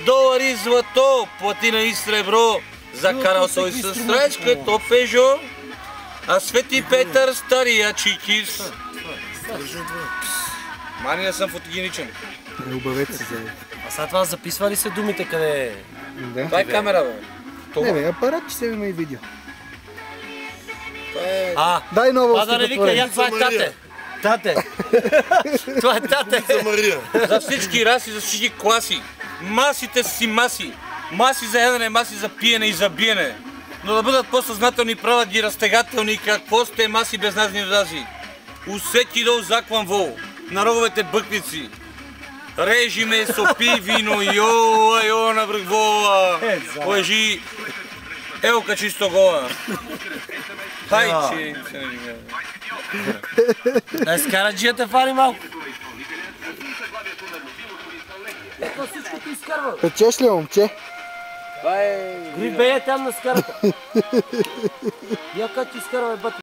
долари злато, платина и сребро. Закарал той с стречка, то Пежо. А Свети Петър, стария чикис. Мани, не съм фотогеничен. Обавете се за. А сега това записва ли се думите къде е? Да. Това е камера, бе. Не бе, апарат, че се има и видео. Дай нова това да не вика, я това е тате. Тате. Това е тате. За всички раси, за всички класи. Масите си маси. Маси за ядене, маси за пиене и за биене. Но да бъдат по-съзнателни, правят ги разтегателни. Какво сте маси без назни вдази? Усети дол заклан вол. На роговете бъкници. Режи ме, сопи, вино, йо, на връх вола. Лежи, елка чисто гола. Хай, че се не живее. Да изкара джията фари малко. Ето всичко ти изкарва. Печеш ли, момче? Това е... Гриб бе там на скарата. Я как ти изкарва, бати.